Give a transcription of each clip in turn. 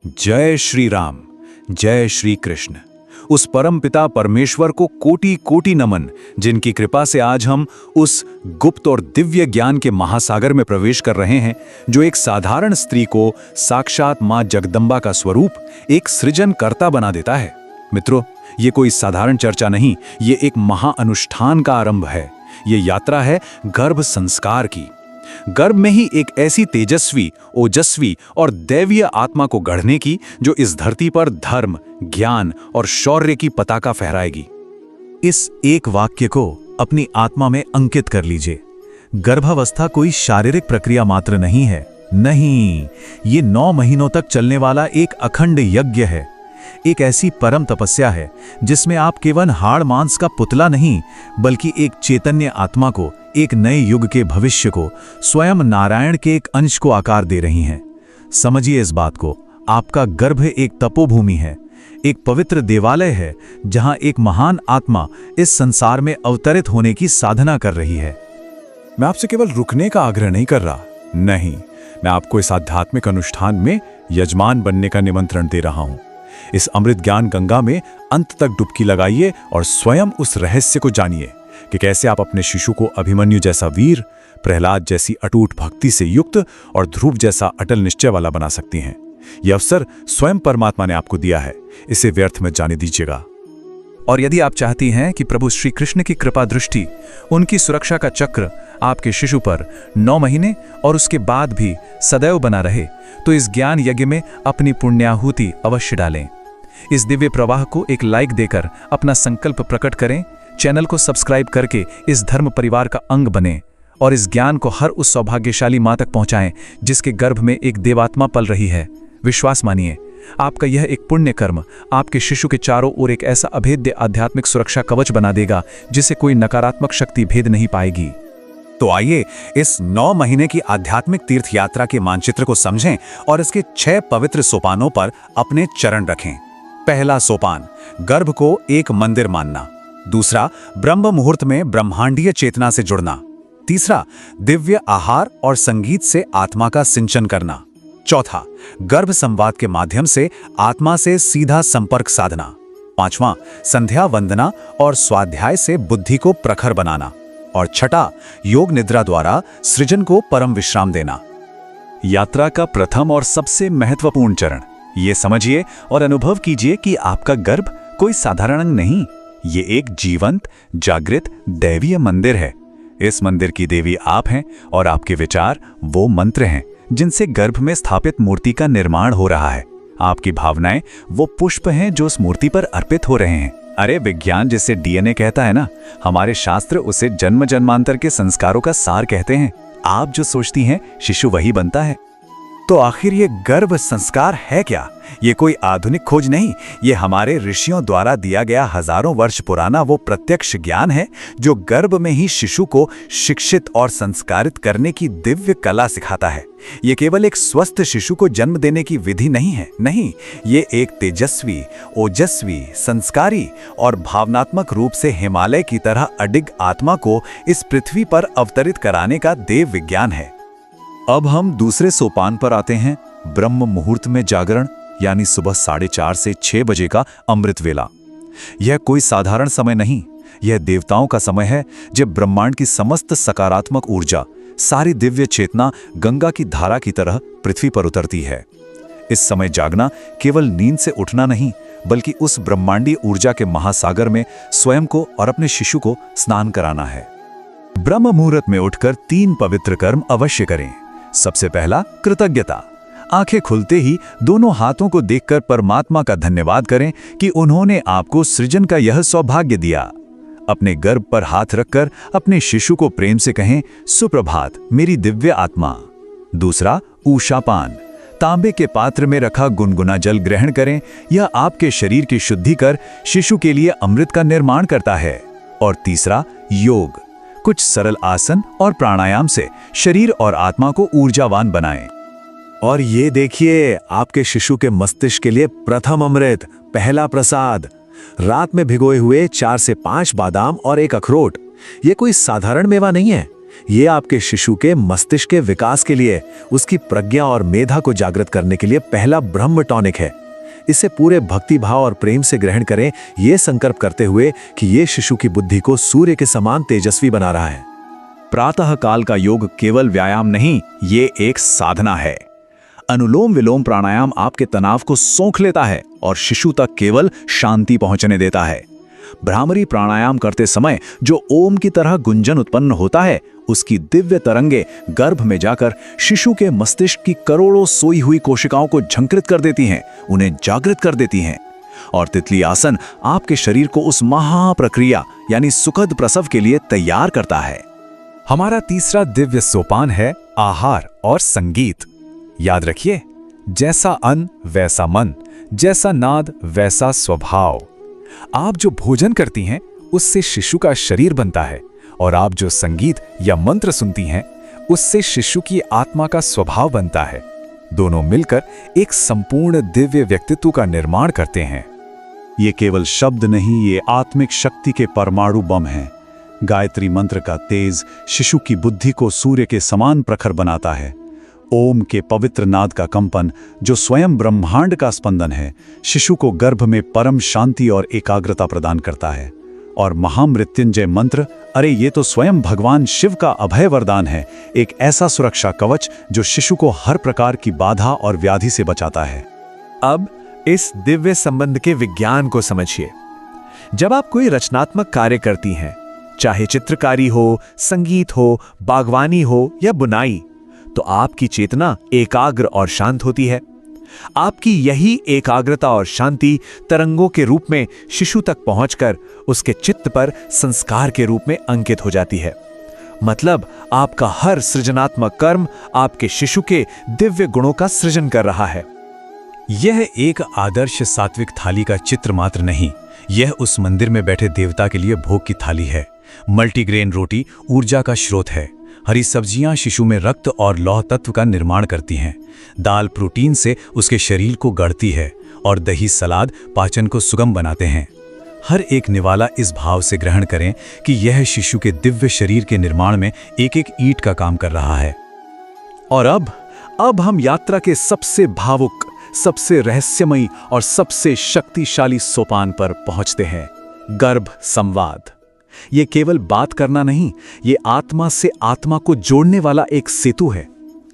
जय श्री राम, जय श्री कृष्ण। उस परम पिता परमेश्वर को कोटि कोटि नमन, जिनकी कृपा से आज हम उस गुप्त और दिव्य ज्ञान के महासागर में प्रवेश कर रहे हैं, जो एक साधारण स्त्री को साक्षात मां जगदम्बा का स्वरूप, एक सृजनकर्ता बना देता है। मित्रों, ये कोई साधारण चर्चा नहीं, ये एक महाअनुष्ठान का आरंभ है। ये यात्रा है गर्भ संस्कार की। गर्भ में ही एक ऐसी तेजस्वी, ओजस्वी और दैवीय आत्मा को गढ़ने की, जो इस धरती पर धर्म, ज्ञान और शौर्य की पताका फहराएगी। इस एक वाक्य को अपनी आत्मा में अंकित कर लीजिए। गर्भावस्था कोई शारीरिक प्रक्रिया मात्र नहीं है। नहीं, ये 9 महीनों तक चलने वाला एक अखंड यज्ञ है। एक ऐसी परम तपस्या है जिसमें आप केवल हाड़ मांस का पुतला नहीं, बल्कि एक चैतन्य आत्मा को, एक नए युग के भविष्य को, स्वयं नारायण के एक अंश को आकार दे रही हैं। समझिए इस बात को। आपका गर्भ एक तपोभूमि है, एक पवित्र देवालय है, जहां एक महान आत्मा इस संसार में अवतरित होने की साधना कर रही है। मैं आपसे केवल रुकने का आग्रह नहीं कर रहा, नहीं, मैं आपको इस आध्यात्मिक अनुष्ठान में यजमान बनने का निमंत्रण दे रहा हूं। इस अमृत ज्ञान गंगा में अंत तक डुबकी लगाइए और स्वयं उस रहस्य को जानिए कि कैसे आप अपने शिशु को अभिमन्यु जैसा वीर, प्रहलाद जैसी अटूट भक्ति से युक्त और ध्रुव जैसा अटल निश्चय वाला बना सकती हैं। यह अवसर स्वयं परमात्मा ने आपको दिया है, इसे व्यर्थ मत जाने दीजिएगा। और यदि आप चाहती हैं कि प्रभु श्री कृष्ण की कृपा दृष्टि, उनकी सुरक्षा का चक्र आपके शिशु पर 9 महीने और उसके बाद भी सदैव बना रहे, तो इस ज्ञान यज्ञ में अपनी पुण्याहुति अवश्य डालें। इस दिव्य प्रवाह को एक लाइक देकर अपना संकल्प प्रकट करें। चैनल को सब्सक्राइब करके इस धर्म परिवार का अंग बनें और इस ज्ञान को हर उस सौभाग्यशाली मां तक पहुंचाएं जिसके गर्भ में एक देवात्मा पल रही है। विश्वास मानिए, आपका यह एक पुण्य कर्म आपके शिशु के चारों ओर एक ऐसा अभेद्य आध्यात्मिक सुरक्षा कवच बना देगा जिसे कोई नकारात्मक शक्ति भेद नहीं पाएगी। तो आइए इस 9 महीने की आध्यात्मिक तीर्थ यात्रा के मानचित्र को समझें और इसके 6 पवित्र सोपानों पर अपने चरण रखें। पहला सोपान, गर्भ को एक मंदिर मानना। दूसरा, ब्रह्म मुहूर्त में ब्रह्मांडीय चेतना से जुड़ना। तीसरा, दिव्य आहार और संगीत से आत्मा का सिंचन करना। चौथा, गर्भ संवाद के माध्यम से आत्मा से सीधा संपर्क साधना। पांचवां, संध्या वंदना और स्वाध्याय से बुद्धि को प्रखर बनाना। और छठा, योग निद्रा द्वारा सृजन को परम विश्राम देना। यात्रा का प्रथम और सबसे महत्वपूर्ण चरण, ये समझिए और अनुभव कीजिए कि आपका गर्भ कोई साधारण अंग नहीं, ये एक जीवंत, जागृत दैवीय मंदिर है। इस मंदिर की देवी आप हैं और आपके विचार वो मंत्र हैं जिनसे गर्भ में स्थापित मूर्ति का निर्माण हो रहा है। आपकी भावनाएं वो पुष्प हैं जो उस मूर्ति पर अर्पित हो रहे हैं। अरे, विज्ञान जिसे डीएनए कहता है ना, हमारे शास्त्र उसे जन्म जन्मांतर के संस्कारों का सार कहते हैं। आप जो सोचती हैं, शिशु वही बनता है। तो आखिर ये गर्भ संस्कार है क्या? ये कोई आधुनिक खोज नहीं, ये हमारे ऋषियों द्वारा दिया गया हजारों वर्ष पुराना वो प्रत्यक्ष ज्ञान है जो गर्भ में ही शिशु को शिक्षित और संस्कारित करने की दिव्य कला सिखाता है। ये केवल एक स्वस्थ शिशु को जन्म देने की विधि नहीं है, नहीं, ये एक तेजस्वी, ओजस्वी, संस्कारी और भावनात्मक रूप से हिमालय की तरह अडिग आत्मा को इस पृथ्वी पर अवतरित कराने का देव विज्ञान है। अब हम दूसरे सोपान पर आते हैं, ब्रह्म मुहूर्त में जागरण, यानी सुबह 4:30 से 6 बजे का अमृत वेला। यह कोई साधारण समय नहीं, यह देवताओं का समय है जब ब्रह्मांड की समस्त सकारात्मक ऊर्जा, सारी दिव्य चेतना गंगा की धारा की तरह पृथ्वी पर उतरती है। इस समय जागना केवल नींद से उठना नहीं, बल्कि उस ब्रह्मांडीय ऊर्जा के महासागर में स्वयं को और अपने शिशु को स्नान कराना है। ब्रह्म मुहूर्त में उठकर 3 पवित्र कर्म अवश्य करें। सबसे पहला, कृतज्ञता। आंखें खुलते ही दोनों हाथों को देखकर परमात्मा का धन्यवाद करें कि उन्होंने आपको सृजन का यह सौभाग्य दिया। अपने गर्भ पर हाथ रखकर अपने शिशु को प्रेम से कहें, सुप्रभात मेरी दिव्य आत्मा। दूसरा, ऊषापान। तांबे के पात्र में रखा गुनगुना जल ग्रहण करें। यह आपके शरीर की शुद्धि कर शिशु के लिए अमृत का निर्माण करता है। और तीसरा, योग। कुछ सरल आसन और प्राणायाम से शरीर और आत्मा को ऊर्जावान बनाएं। और ये देखिए, आपके शिशु के मस्तिष्क के लिए प्रथम अमृत, पहला प्रसाद। रात में भिगोए हुए 4 से 5 बादाम और 1 अखरोट। ये कोई साधारण मेवा नहीं है, ये आपके शिशु के मस्तिष्क के विकास के लिए, उसकी प्रज्ञा और मेधा को जागृत करने के लिए पहला ब्रह्म टॉनिक है। इसे पूरे भक्ति भाव और प्रेम से ग्रहण करें, ये संकल्प करते हुए कि ये शिशु की बुद्धि को सूर्य के समान तेजस्वी बना रहा है। प्रातः काल का योग केवल व्यायाम नहीं, ये एक साधना है। अनुलोम विलोम प्राणायाम आपके तनाव को सोख लेता है और शिशु तक केवल शांति पहुंचने देता है। भ्रामरी प्राणायाम करते समय जो ओम की तरह गुंजन उत्पन्न होता है, उसकी दिव्य तरंगे गर्भ में जाकर शिशु के मस्तिष्क की करोड़ों सोई हुई कोशिकाओं को झंकृत कर देती हैं, उन्हें जागृत कर देती हैं। और तितली आसन आपके शरीर को उस महाप्रक्रिया यानी सुखद प्रसव के लिए तैयार करता है। हमारा तीसरा दिव्य सोपान है आहार और संगीत। याद रखिए, जैसा अन्न वैसा मन, जैसा नाद वैसा स्वभाव। आप जो भोजन करती हैं उससे शिशु का शरीर बनता है, और आप जो संगीत या मंत्र सुनती हैं उससे शिशु की आत्मा का स्वभाव बनता है। दोनों मिलकर एक संपूर्ण दिव्य व्यक्तित्व का निर्माण करते हैं। ये केवल शब्द नहीं, ये आत्मिक शक्ति के परमाणु बम हैं। गायत्री मंत्र का तेज शिशु की बुद्धि को सूर्य के समान प्रखर बनाता है। ओम के पवित्र नाद का कंपन, जो स्वयं ब्रह्मांड का स्पंदन है, शिशु को गर्भ में परम शांति और एकाग्रता प्रदान करता है। और महामृत्युंजय मंत्र, अरे ये तो स्वयं भगवान शिव का अभय वरदान है, एक ऐसा सुरक्षा कवच जो शिशु को हर प्रकार की बाधा और व्याधि से बचाता है। अब इस दिव्य संबंध के विज्ञान को समझिए। जब आप कोई रचनात्मक कार्य करती हैं, चाहे चित्रकारी हो, संगीत हो, बागवानी हो या बुनाई, तो आपकी चेतना एकाग्र और शांत होती है। आपकी यही एकाग्रता और शांति तरंगों के रूप में शिशु तक पहुंचकर उसके चित्त पर संस्कार के रूप में अंकित हो जाती है। मतलब आपका हर सृजनात्मक कर्म आपके शिशु के दिव्य गुणों का सृजन कर रहा है। यह एक आदर्श सात्विक थाली का चित्र मात्र नहीं, यह उस मंदिर में बैठे देवता के लिए भोग की थाली है। मल्टीग्रेन रोटी ऊर्जा का स्रोत है। हरी सब्जियां शिशु में रक्त और लौह तत्व का निर्माण करती हैं। दाल प्रोटीन से उसके शरीर को गढ़ती है, और दही सलाद पाचन को सुगम बनाते हैं। हर एक निवाला इस भाव से ग्रहण करें कि यह शिशु के दिव्य शरीर के निर्माण में एक एक ईंट का काम कर रहा है। और अब हम यात्रा के सबसे भावुक, सबसे रहस्यमयी और सबसे शक्तिशाली सोपान पर पहुंचते हैं, गर्भ संवाद। ये केवल बात करना नहीं, ये आत्मा से आत्मा को जोड़ने वाला एक सेतु है।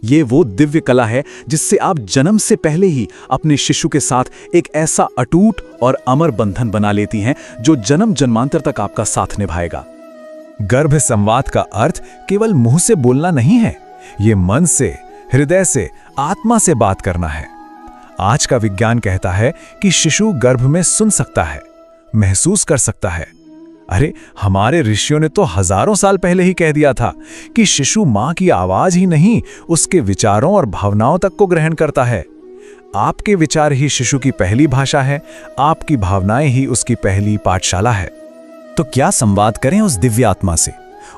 ये वो दिव्य कला है जिससे आप जन्म से पहले ही अपने शिशु के साथ एक ऐसा अटूट और अमर बंधन बना लेती हैं जो जन्म जन्मांतर तक आपका साथ निभाएगा। गर्भ संवाद का अर्थ केवल मुंह से बोलना नहीं है, ये मन से, हृदय से, आत्मा से बात करना है। आज का विज्ञान कहता है कि शिशु गर्भ में सुन सकता है, महसूस कर सकता है। अरे हमारे ऋषियों ने तो हजारों साल पहले ही कह दिया था कि शिशु मां की आवाज ही नहीं, उसके विचारों और भावनाओं तक को ग्रहण करता है। आपके विचार ही शिशु की पहली भाषा है, आपकी भावनाएं ही उसकी पहली पाठशाला है। तो क्या संवाद करें उस दिव्य आत्मा से?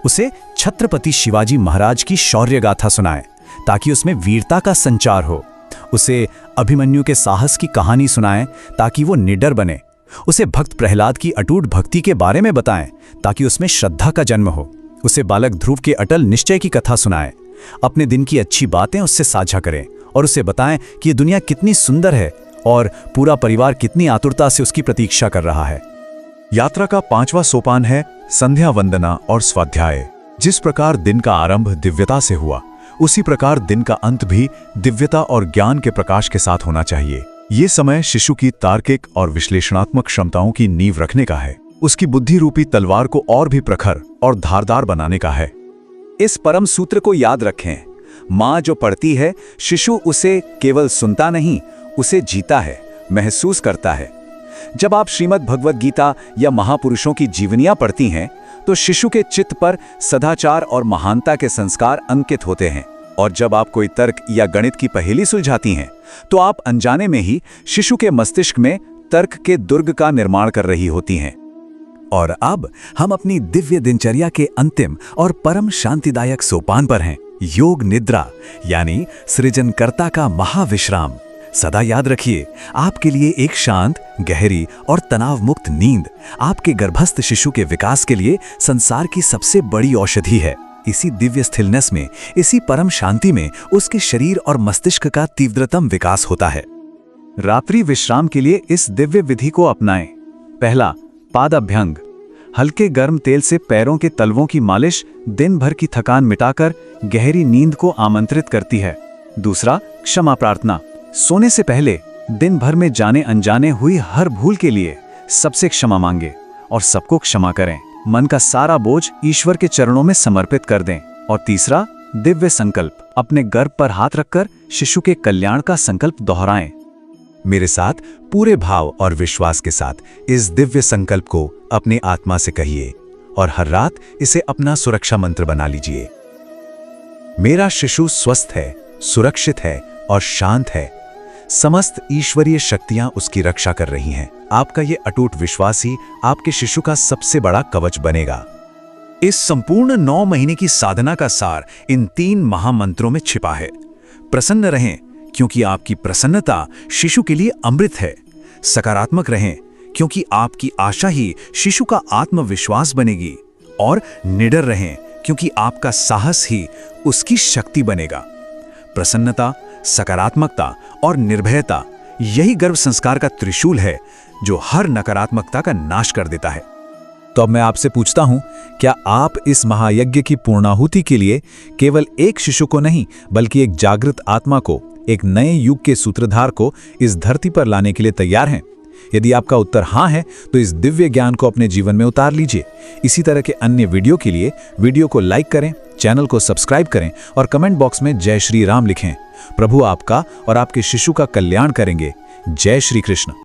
उसे छत्रपति शिवाजी महाराज की शौर्य गाथा सुनाएं ताकि उसमें वीरता का संचार हो। उसे अभिमन्यु के साहस की कहानी सुनाएं ताकि वो निडर बने। उसे भक्त प्रहलाद की अटूट भक्ति के बारे में बताएं ताकि उसमें श्रद्धा का जन्म हो। उसे बालक ध्रुव के अटल निश्चय की कथा सुनाएं। अपने दिन की अच्छी बातें उससे साझा करें और उसे बताएं कि ये दुनिया कितनी सुंदर है और पूरा परिवार कितनी आतुरता से उसकी प्रतीक्षा कर रहा है। यात्रा का 5वां सोपान है संध्या वंदना और स्वाध्याय। जिस प्रकार दिन का आरंभ दिव्यता से हुआ, उसी प्रकार दिन का अंत भी दिव्यता और ज्ञान के प्रकाश के साथ होना चाहिए। ये समय शिशु की तार्किक और विश्लेषणात्मक क्षमताओं की नींव रखने का है, उसकी बुद्धि रूपी तलवार को और भी प्रखर और धारदार बनाने का है। इस परम सूत्र को याद रखें, माँ जो पढ़ती है, शिशु उसे केवल सुनता नहीं, उसे जीता है, महसूस करता है। जब आप श्रीमद् भगवद गीता या महापुरुषों की जीवनियां पढ़ती हैं, तो शिशु के चित्त पर सदाचार और महानता के संस्कार अंकित होते हैं। और जब आप कोई तर्क या गणित की पहेली सुलझाती हैं, तो आप अनजाने में ही शिशु के मस्तिष्क में तर्क के दुर्ग का निर्माण कर रही होती हैं। और अब हम अपनी दिव्य दिनचर्या के अंतिम और परम शांतिदायक सोपान पर हैं, योग निद्रा, यानी सृजनकर्ता का महाविश्राम। सदा याद रखिए, आपके लिए एक शांत, गहरी और तनाव मुक्त नींद आपके गर्भस्थ शिशु के विकास के लिए संसार की सबसे बड़ी औषधि है। इसी दिव्य स्थिलनेस में, इसी परम शांति में उसके शरीर और मस्तिष्क का तीव्रतम विकास होता है। रात्रि विश्राम के लिए इस दिव्य विधि को अपनाएं। पहला, पादाभ्यंग। हल्के गर्म तेल से पैरों के तलवों की मालिश दिन भर की थकान मिटाकर गहरी नींद को आमंत्रित करती है। दूसरा, क्षमा प्रार्थना। सोने से पहले दिन भर में जाने अनजाने हुई हर भूल के लिए सबसे क्षमा मांगे और सबको क्षमा करें। मन का सारा बोझ ईश्वर के चरणों में समर्पित कर दें। और तीसरा, दिव्य संकल्प। अपने गर्भ पर हाथ रखकर शिशु के कल्याण का संकल्प दोहराएं। मेरे साथ पूरे भाव और विश्वास के साथ इस दिव्य संकल्प को अपने आत्मा से कहिए और हर रात इसे अपना सुरक्षा मंत्र बना लीजिए। मेरा शिशु स्वस्थ है, सुरक्षित है और शांत है। समस्त ईश्वरीय शक्तियां उसकी रक्षा कर रही हैं। आपका ये अटूट विश्वास ही आपके शिशु का सबसे बड़ा कवच बनेगा। इस संपूर्ण 9 महीने की साधना का सार इन 3 महामंत्रों में छिपा है। प्रसन्न रहें क्योंकि आपकी प्रसन्नता शिशु के लिए अमृत है। सकारात्मक रहें क्योंकि आपकी आशा ही शिशु का आत्मविश्वास बनेगी। और निडर रहें क्योंकि आपका साहस ही उसकी शक्ति बनेगा। प्रसन्नता, सकारात्मकता और निर्भयता, यही गर्भ संस्कार का त्रिशूल है जो हर नकारात्मकता का नाश कर देता है। तो अब मैं आपसे पूछता हूं, क्या आप इस महायज्ञ की पूर्णाहुति के लिए केवल एक शिशु को नहीं बल्कि एक जागृत आत्मा को, एक नए युग के सूत्रधार को इस धरती पर लाने के लिए तैयार हैं? यदि आपका उत्तर हां है तो इस दिव्य ज्ञान को अपने जीवन में उतार लीजिए। इसी तरह के अन्य वीडियो के लिए वीडियो को लाइक करें, चैनल को सब्सक्राइब करें और कमेंट बॉक्स में जय श्री राम लिखें। प्रभु आपका और आपके शिशु का कल्याण करेंगे। जय श्री कृष्ण।